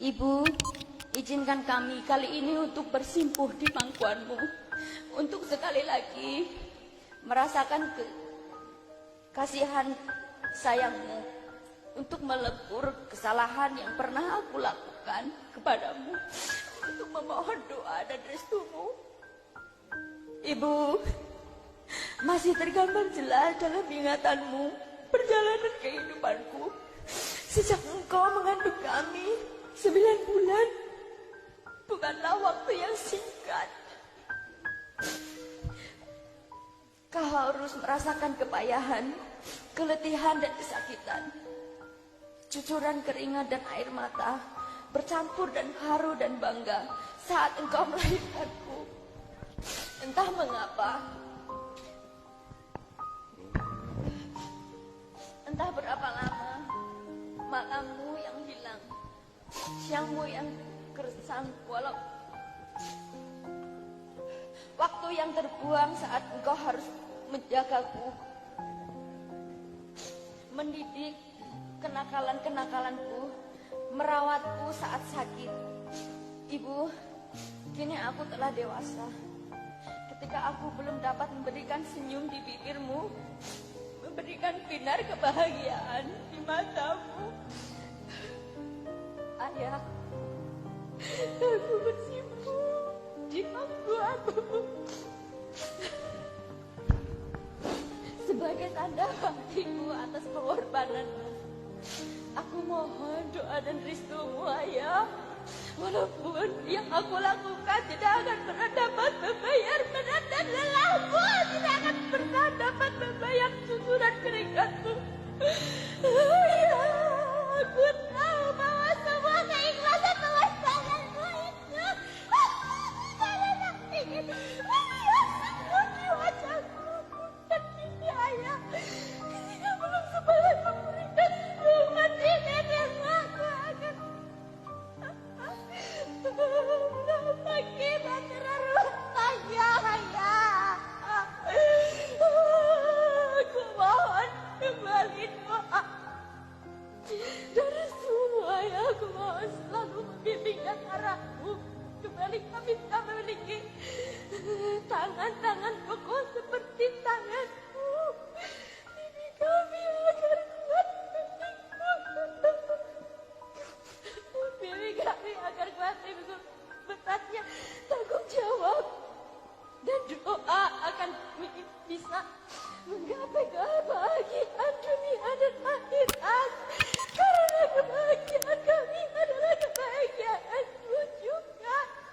Ibu, izinkan kami kali ini untuk bersimpuh di pangkuanmu, untuk sekali lagi merasakan kasihan sayangmu, untuk melebur kesalahan yang pernah aku lakukan kepadamu, untuk memohon doa dan restumu. Ibu, masih tergambar jelas dalam ingatanmu perjalanan kehidupanku sejak engkau mengandung kami 9 bulan. Bukanlah waktu yang singkat. Kau harus merasakan kepayahan, keletihan dan kesakitan, cucuran keringat dan air mata bercampur dan haru dan bangga saat engkau melahirkanku. Entah mengapa, entah berapa lama malammu yang hilang, siangmu yang gersang, walau waktu yang terbuang saat engkau harus menjagaku, mendidik kenakalan-kenakalanku, merawatku saat sakit. Ibu, kini aku telah dewasa. Ketika aku belum dapat memberikan senyum di bibirmu, memberikan binar kebahagiaan di matamu, ayah, aku bersimpuh di pangkuanmu sebagai tanda baktiku atas pengorbananmu. Aku mohon doa dan restumu, ayah. Walaupun yang aku lakukan tidak akan pernah dapat membayar berat dan lelahmu, tidak akan pernah dapat membayar susu dan keringatmu. Ayah, aku tahu bahwa semua keikhlasan pengorbananmu itu karena ingin melihatmu di wajahku. Dan kini ayah, ketika belum sempat memberikan umat ini dan aku akan kita terlalu ayah. Aku mohon kembali doa dari semua ya. Aku mohon selalu membimbing dan arahmu. Kembali kami tak memiliki tangan-tangan kokoh seperti tanganmu. Bimbing kami agar kuat memikul. Bimbing kami agar kuat memikul beratnya tanggung jawab, dan doa akan bisa menggapai kebahagiaan.